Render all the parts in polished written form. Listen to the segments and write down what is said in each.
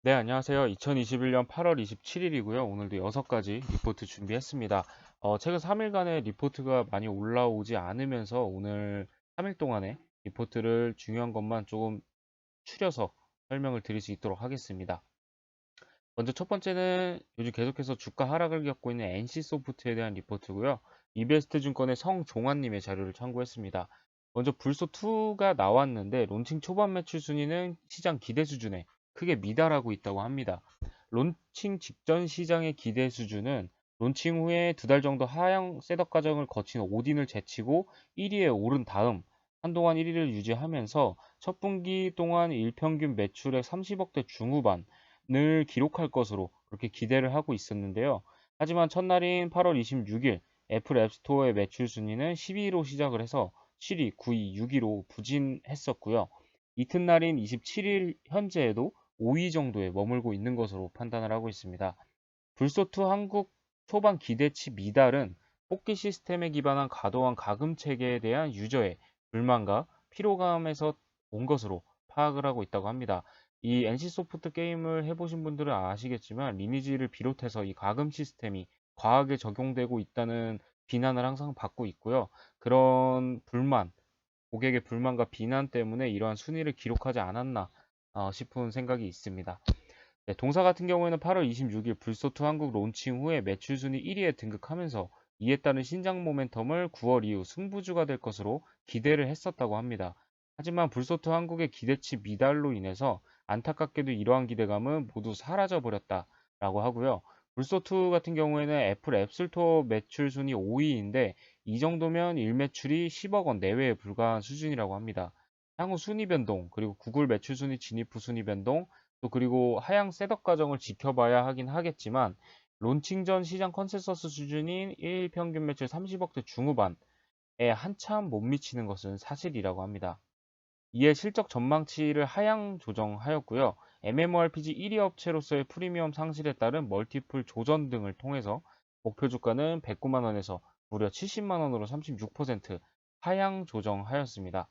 네, 안녕하세요. 2021년 8월 27일이고요. 오늘도 6가지 리포트 준비했습니다. 최근 3일간의 리포트가 많이 올라오지 않으면서 오늘 3일 동안의 리포트를 중요한 것만 조금 추려서 설명을 드릴 수 있도록 하겠습니다. 먼저 첫 번째는 요즘 계속해서 주가 하락을 겪고 있는 NC소프트에 대한 리포트고요. 이베스트 증권의 성종환님의 자료를 참고했습니다. 먼저 불소2가 나왔는데 론칭 초반 매출 순위는 시장 기대 수준에 크게 미달하고 있다고 합니다. 론칭 직전 시장의 기대 수준은 론칭 후에 2달 정도 하향 셋업 과정을 거친 오딘을 제치고 1위에 오른 다음 한동안 1위를 유지하면서 첫 분기 동안 일평균 매출액 30억대 중후반 을 기록할 것으로 그렇게 기대를 하고 있었는데요. 하지만 첫날인 8월 26일 애플 앱스토어의 매출 순위는 12위로 시작을 해서 7위, 9위, 6위로 부진했었고요. 이튿날인 27일 현재에도 5위 정도에 머물고 있는 것으로 판단을 하고 있습니다. 불소2 한국 초반 기대치 미달은 뽑기 시스템에 기반한 과도한 가금 체계에 대한 유저의 불만과 피로감에서 온 것으로 파악을 하고 있다고 합니다. 이 NC소프트 게임을 해보신 분들은 아시겠지만 리니지를 비롯해서 이 가금 시스템이 과하게 적용되고 있다는 비난을 항상 받고 있고요. 그런 불만, 고객의 불만과 비난 때문에 이러한 순위를 기록하지 않았나 싶은 생각이 있습니다. 네, 동사 같은 경우에는 8월 26일 불소투 한국 론칭 후에 매출 순위 1위에 등극하면서 이에 따른 신장 모멘텀을 9월 이후 승부주가 될 것으로 기대를 했었다고 합니다. 하지만 불소투 한국의 기대치 미달로 인해서 안타깝게도 이러한 기대감은 모두 사라져 버렸다라고 하고요. 불소투 같은 경우에는 애플 앱스토어 매출 순위 5위인데 이 정도면 일매출이 10억 원 내외에 불과한 수준이라고 합니다. 향후 순위 변동, 그리고 구글 매출 순위 진입 후 순위 변동, 또 그리고 하향 셋업 과정을 지켜봐야 하긴 하겠지만 론칭 전 시장 컨센서스 수준인 1일 평균 매출 30억대 중후반에 한참 못 미치는 것은 사실이라고 합니다. 이에 실적 전망치를 하향 조정하였고요. MMORPG 1위 업체로서의 프리미엄 상실에 따른 멀티플 조정 등을 통해서 목표 주가는 109만 원에서 무려 70만 원으로 36% 하향 조정하였습니다.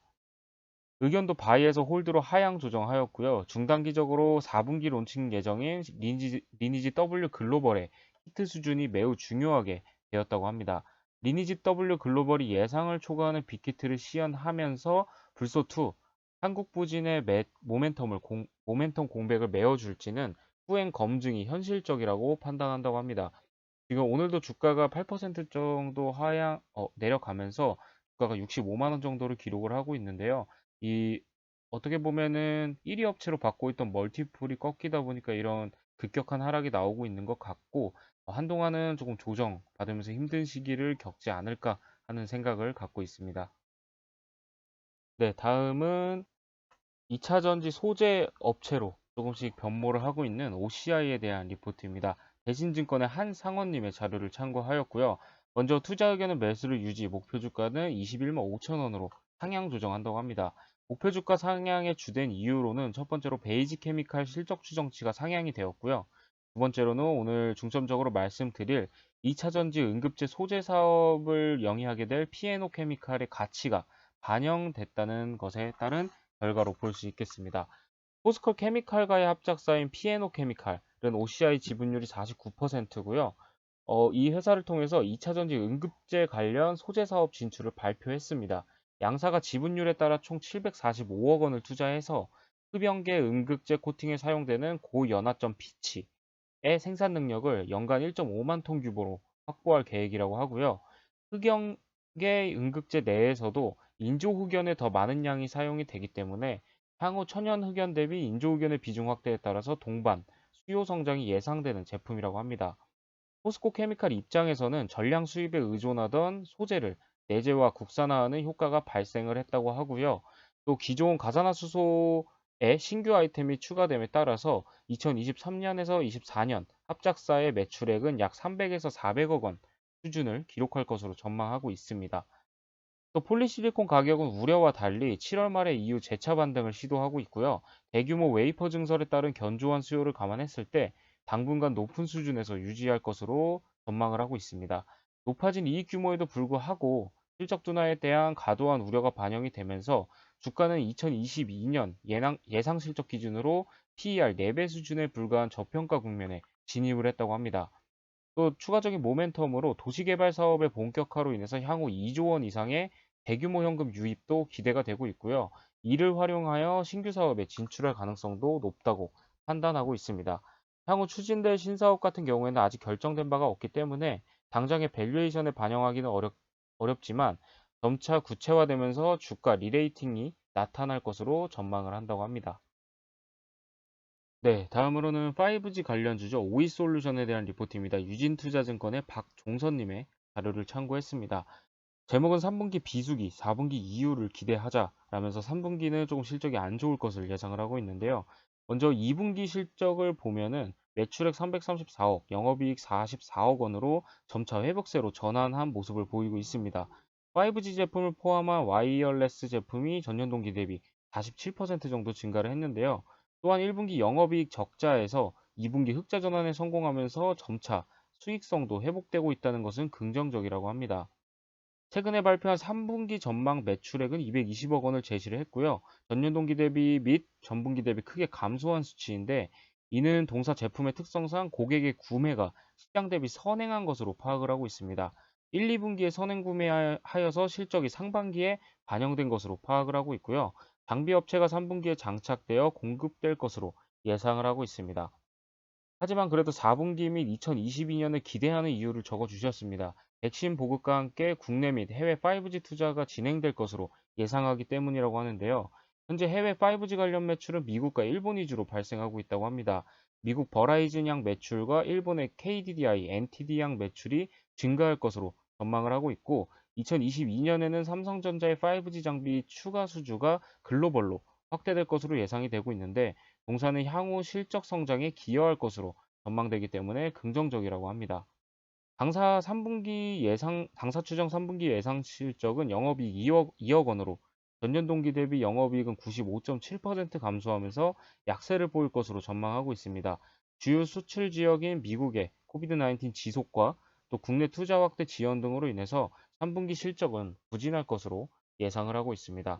의견도 바이에서 홀드로 하향 조정하였고요. 중단기적으로 4분기 론칭 예정인 리니지 W 글로벌의 히트 수준이 매우 중요하게 되었다고 합니다. 리니지 W 글로벌이 예상을 초과하는 빅히트를 시연하면서 불소2 한국 부진의 모멘텀 공백을 메워줄지는 후행 검증이 현실적이라고 판단한다고 합니다. 지금 오늘도 주가가 8% 정도 내려가면서 주가가 65만 원 정도를 기록을 하고 있는데요. 이 어떻게 보면은 1위 업체로 받고 있던 멀티플이 꺾이다 보니까 이런 급격한 하락이 나오고 있는 것 같고 한동안은 조금 조정 받으면서 힘든 시기를 겪지 않을까 하는 생각을 갖고 있습니다. 네, 다음은 2차 전지 소재 업체로 조금씩 변모를 하고 있는 OCI에 대한 리포트입니다. 대신증권의 한상원님의 자료를 참고하였고요. 먼저 투자 의견은 매수를 유지, 목표 주가는 21만 5천 원으로 상향 조정한다고 합니다. 목표 주가 상향의 주된 이유로는 첫 번째로 베이지 케미칼 실적 추정치가 상향이 되었고요. 두 번째로는 오늘 중점적으로 말씀드릴 2차 전지 응급제 소재 사업을 영위하게 될 P&O 케미칼의 가치가 반영됐다는 것에 따른 결과로 볼 수 있겠습니다. 포스코 케미칼과의 합작사인 P&O 케미칼은 OCI 지분율이 49%고요. 이 회사를 통해서 2차 전지 응급제 관련 소재 사업 진출을 발표했습니다. 양사가 지분율에 따라 총 745억 원을 투자해서 흡연계 응급제 코팅에 사용되는 고연화점 피치의 생산 능력을 연간 1.5만 톤 규모로 확보할 계획이라고 하고요. 흑연계 응급제 내에서도 인조흑연에 더 많은 양이 사용이 되기 때문에 향후 천연 흑연 대비 인조흑연의 비중 확대에 따라서 동반 수요 성장이 예상되는 제품이라고 합니다. 포스코 케미칼 입장에서는 전량 수입에 의존하던 소재를 내재와 국산화하는 효과가 발생을 했다고 하고요. 또 기존 가산화수소에 신규 아이템이 추가됨에 따라서 2023년에서 24년 합작사의 매출액은 약 300에서 400억 원 수준을 기록할 것으로 전망하고 있습니다. 또 폴리실리콘 가격은 우려와 달리 7월 말에 이후 재차 반등을 시도하고 있고요. 대규모 웨이퍼 증설에 따른 견조한 수요를 감안했을 때 당분간 높은 수준에서 유지할 것으로 전망을 하고 있습니다. 높아진 이익 규모에도 불구하고 실적 둔화에 대한 과도한 우려가 반영이 되면서 주가는 2022년 예상 실적 기준으로 PER 4배 수준에 불과한 저평가 국면에 진입을 했다고 합니다. 또 추가적인 모멘텀으로 도시개발 사업의 본격화로 인해서 향후 2조 원 이상의 대규모 현금 유입도 기대가 되고 있고요. 이를 활용하여 신규 사업에 진출할 가능성도 높다고 판단하고 있습니다. 향후 추진될 신사업 같은 경우에는 아직 결정된 바가 없기 때문에 당장의 밸류에이션에 반영하기는 어렵지만 점차 구체화되면서 주가 리레이팅이 나타날 것으로 전망을 한다고 합니다. 네, 다음으로는 5G 관련주죠. 오이솔루션에 대한 리포트입니다. 유진투자증권의 박종선님의 자료를 참고했습니다. 제목은 3분기 비수기, 4분기 이유를 기대하자라면서 3분기는 조금 실적이 안 좋을 것을 예상을 하고 있는데요. 먼저 2분기 실적을 보면은 매출액 334억, 영업이익 44억 원으로 점차 회복세로 전환한 모습을 보이고 있습니다. 5G 제품을 포함한 와이어레스 제품이 전년 동기 대비 47% 정도 증가를 했는데요. 또한 1분기 영업이익 적자에서 2분기 흑자 전환에 성공하면서 점차 수익성도 회복되고 있다는 것은 긍정적이라고 합니다. 최근에 발표한 3분기 전망 매출액은 220억 원을 제시를 했고요. 전년 동기 대비 및 전분기 대비 크게 감소한 수치인데 이는 동사 제품의 특성상 고객의 구매가 시장 대비 선행한 것으로 파악을 하고 있습니다. 1, 2분기에 선행 구매하여서 실적이 상반기에 반영된 것으로 파악을 하고 있고요. 장비 업체가 3분기에 장착되어 공급될 것으로 예상을 하고 있습니다. 하지만 그래도 4분기 및 2022년을 기대하는 이유를 적어주셨습니다. 백신 보급과 함께 국내 및 해외 5G 투자가 진행될 것으로 예상하기 때문이라고 하는데요. 현재 해외 5G 관련 매출은 미국과 일본 위주로 발생하고 있다고 합니다. 미국 버라이즌 양 매출과 일본의 KDDI, NTD 양 매출이 증가할 것으로 전망을 하고 있고 2022년에는 삼성전자의 5G 장비 추가 수주가 글로벌로 확대될 것으로 예상이 되고 있는데 동사는 향후 실적 성장에 기여할 것으로 전망되기 때문에 긍정적이라고 합니다. 당사 추정 3분기 예상 실적은 영업이익 2억 원으로 전년 동기 대비 영업이익은 95.7% 감소하면서 약세를 보일 것으로 전망하고 있습니다. 주요 수출 지역인 미국의 코비드-19 지속과 또 국내 투자 확대 지연 등으로 인해서 3분기 실적은 부진할 것으로 예상을 하고 있습니다.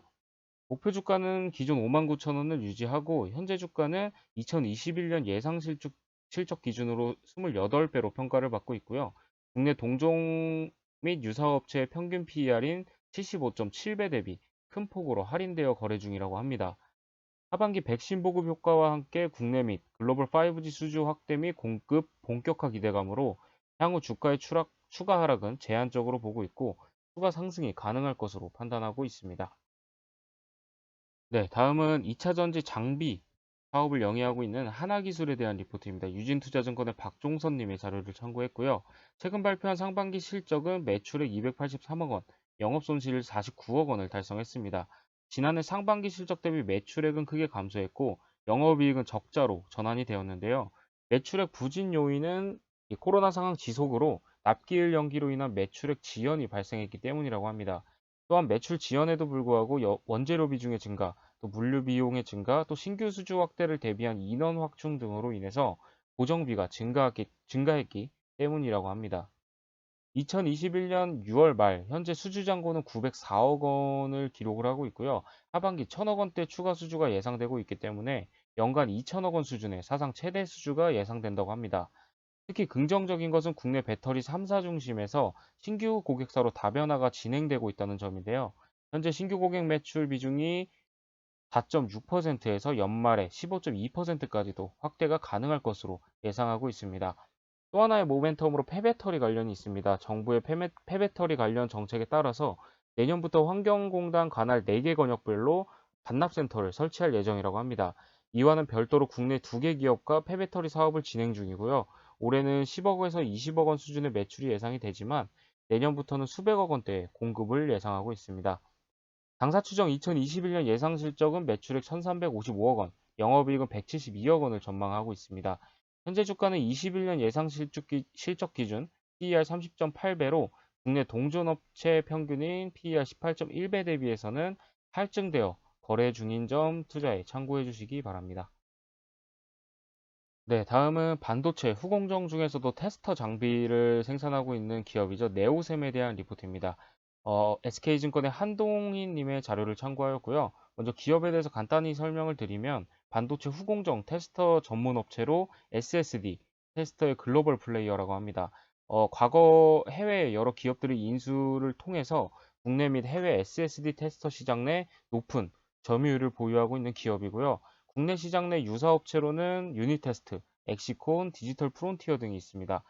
목표 주가는 기존 59,000원을 유지하고 현재 주가는 2021년 예상 실적 기준으로 28배로 평가를 받고 있고요. 국내 동종 및 유사업체의 평균 PER인 75.7배 대비 큰 폭으로 할인되어 거래 중이라고 합니다. 하반기 백신 보급 효과와 함께 국내 및 글로벌 5G 수주 확대 및 공급 본격화 기대감으로 향후 주가의 추가 하락은 제한적으로 보고 있고 추가 상승이 가능할 것으로 판단하고 있습니다. 네, 다음은 2차 전지 장비 사업을 영위하고 있는 하나기술에 대한 리포트입니다. 유진투자증권의 박종선님의 자료를 참고했고요. 최근 발표한 상반기 실적은 매출액 283억 원, 영업손실 49억 원을 달성했습니다. 지난해 상반기 실적 대비 매출액은 크게 감소했고 영업이익은 적자로 전환이 되었는데요. 매출액 부진 요인은 이 코로나 상황 지속으로 납기일 연기로 인한 매출액 지연이 발생했기 때문이라고 합니다. 또한 매출 지연에도 불구하고 원재료 비중의 증가, 또 물류 비용의 증가, 또 신규 수주 확대를 대비한 인원 확충 등으로 인해서 고정비가 증가했기 때문이라고 합니다. 2021년 6월 말 현재 수주 잔고는 904억 원을 기록을 하고 있고요. 하반기 1000억 원대 추가 수주가 예상되고 있기 때문에 연간 2000억 원 수준의 사상 최대 수주가 예상된다고 합니다. 특히 긍정적인 것은 국내 배터리 3사 중심에서 신규 고객사로 다변화가 진행되고 있다는 점인데요. 현재 신규 고객 매출 비중이 4.6%에서 연말에 15.2%까지도 확대가 가능할 것으로 예상하고 있습니다. 또 하나의 모멘텀으로 폐배터리 관련이 있습니다. 정부의 폐배터리 관련 정책에 따라서 내년부터 환경공단 관할 4개 권역별로 반납센터를 설치할 예정이라고 합니다. 이와는 별도로 국내 2개 기업과 폐배터리 사업을 진행 중이고요. 올해는 10억에서 20억 원 수준의 매출이 예상이 되지만 내년부터는 수백억 원대의 공급을 예상하고 있습니다. 당사 추정 2021년 예상 실적은 매출액 1,355억 원, 영업이익은 172억 원을 전망하고 있습니다. 현재 주가는 21년 예상 실적 기준 PER 30.8배로 국내 동전업체 평균인 PER 18.1배 대비해서는 할증되어 거래 중인 점 투자에 참고해 주시기 바랍니다. 네, 다음은 반도체 후공정 중에서도 테스터 장비를 생산하고 있는 기업이죠. 네오셈에 대한 리포트입니다. SK증권의 한동희님의 자료를 참고하였고요. 먼저 기업에 대해서 간단히 설명을 드리면 반도체 후공정 테스터 전문 업체로 SSD 테스터의 글로벌 플레이어라고 합니다. 과거 해외 여러 기업들의 인수를 통해서 국내 및 해외 SSD 테스터 시장 내 높은 점유율을 보유하고 있는 기업이고요. 국내 시장 내 유사업체로는 유니테스트, 엑시콘, 디지털 프론티어 등이 있습니다.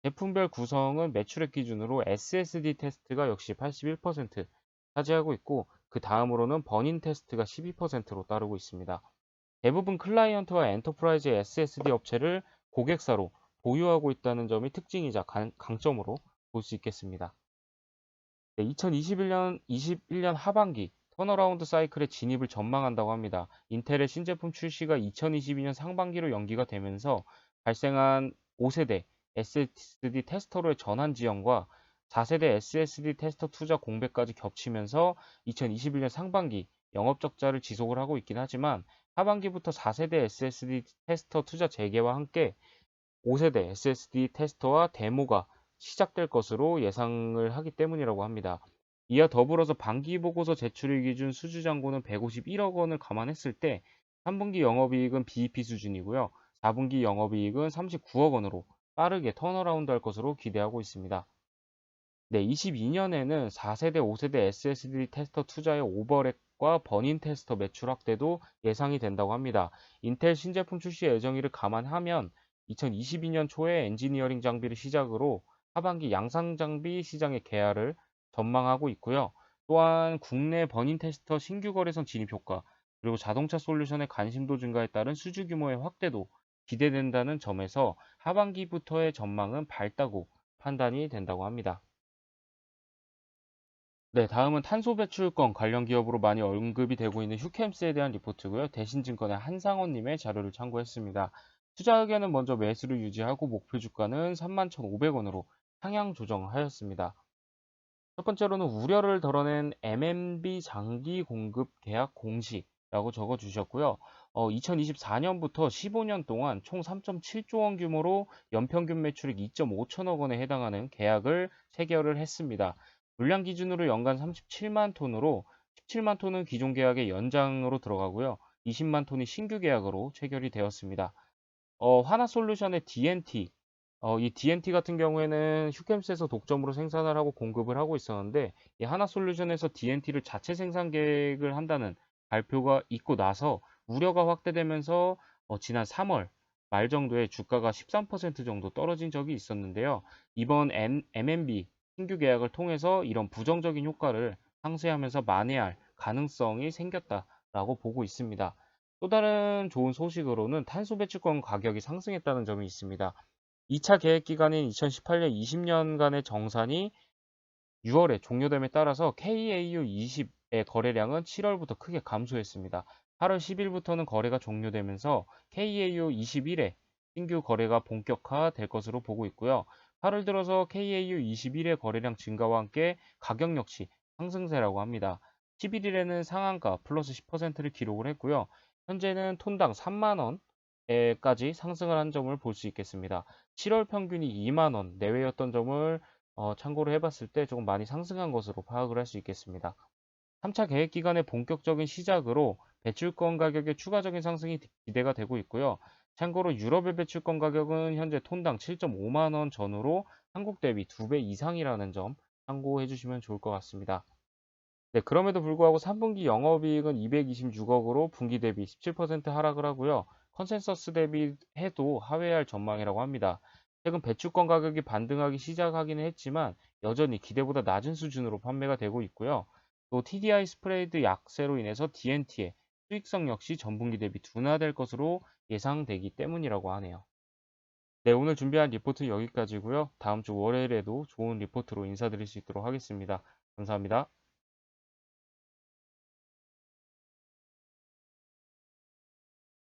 제품별 구성은 매출액 기준으로 SSD 테스트가 역시 81% 차지하고 있고, 그 다음으로는 버닌 테스트가 12%로 따르고 있습니다. 대부분 클라이언트와 엔터프라이즈 SSD 업체를 고객사로 보유하고 있다는 점이 특징이자 강점으로 볼 수 있겠습니다. 2021년 하반기 턴어라운드 사이클에 진입을 전망한다고 합니다. 인텔의 신제품 출시가 2022년 상반기로 연기가 되면서 발생한 5세대 SSD 테스터로의 전환 지연과 4세대 SSD 테스터 투자 공백까지 겹치면서 2021년 상반기 영업 적자를 지속을 하고 있긴 하지만, 하반기부터 4세대 SSD 테스터 투자 재개와 함께 5세대 SSD 테스터와 데모가 시작될 것으로 예상을 하기 때문이라고 합니다. 이와 더불어서 반기 보고서 제출일 기준 수주잔고는 151억 원을 감안했을 때 3분기 영업이익은 BEP 수준이고요. 4분기 영업이익은 39억 원으로 빠르게 턴어라운드 할 것으로 기대하고 있습니다. 네, 22년에는 4세대, 5세대 SSD 테스터 투자의 오버랩과 버닌 테스터 매출 확대도 예상이 된다고 합니다. 인텔 신제품 출시 예정일을 감안하면 2022년 초에 엔지니어링 장비를 시작으로 하반기 양상 장비 시장의 개화를 전망하고 있고요. 또한 국내 버닌 테스터 신규 거래선 진입 효과, 그리고 자동차 솔루션의 관심도 증가에 따른 수주 규모의 확대도 기대된다는 점에서 하반기부터의 전망은 밝다고 판단이 된다고 합니다. 네, 다음은 탄소 배출권 관련 기업으로 많이 언급이 되고 있는 휴캠스에 대한 리포트고요. 대신증권의 한상원님의 자료를 참고했습니다. 투자 의견은 먼저 매수를 유지하고 목표 주가는 31,500원으로 상향 조정하였습니다. 첫 번째로는 우려를 덜어낸 MNB 장기 공급 계약 공시라고 적어주셨고요. 2024년부터 15년 동안 총 3.7조 원 규모로 연평균 매출액 2.5천억 원에 해당하는 계약을 체결을 했습니다. 물량 기준으로 연간 37만 톤으로 17만 톤은 기존 계약의 연장으로 들어가고요. 20만 톤이 신규 계약으로 체결이 되었습니다. 하나솔루션의 DNT, 이 DNT 같은 경우에는 휴캠스에서 독점으로 생산을 하고 공급을 하고 있었는데, 이 하나솔루션에서 DNT를 자체 생산 계획을 한다는 발표가 있고 나서 우려가 확대되면서 지난 3월 말 정도에 주가가 13% 정도 떨어진 적이 있었는데요. 이번 MNB 신규 계약을 통해서 이런 부정적인 효과를 상쇄하면서 만회할 가능성이 생겼다라고 보고 있습니다. 또 다른 좋은 소식으로는 탄소 배출권 가격이 상승했다는 점이 있습니다. 2차 계획 기간인 2018년 20년간의 정산이 6월에 종료됨에 따라서 KAU20의 거래량은 7월부터 크게 감소했습니다. 8월 10일부터는 거래가 종료되면서 KAU21의 신규 거래가 본격화될 것으로 보고 있고요. 8월 들어서 KAU21의 거래량 증가와 함께 가격 역시 상승세라고 합니다. 11일에는 상한가 플러스 10%를 기록을 했고요. 현재는 톤당 3만 원에까지 상승을 한 점을 볼 수 있겠습니다. 7월 평균이 2만 원 내외였던 점을 참고를 해봤을 때 조금 많이 상승한 것으로 파악을 할 수 있겠습니다. 3차 계획 기간의 본격적인 시작으로 배출권 가격의 추가적인 상승이 기대가 되고 있고요. 참고로 유럽의 배출권 가격은 현재 톤당 7.5만 원 전후로 한국 대비 2배 이상이라는 점 참고해 주시면 좋을 것 같습니다. 네, 그럼에도 불구하고 3분기 영업이익은 226억으로 분기 대비 17% 하락을 하고요. 컨센서스 대비해도 하회할 전망이라고 합니다. 최근 배출권 가격이 반등하기 시작하기는 했지만 여전히 기대보다 낮은 수준으로 판매가 되고 있고요. 또 TDI 스프레이드 약세로 인해서 DNT의 수익성 역시 전분기 대비 둔화될 것으로 예상되기 때문이라고 하네요. 네, 오늘 준비한 리포트는 여기까지고요. 다음 주 월요일에도 좋은 리포트로 인사드릴 수 있도록 하겠습니다. 감사합니다.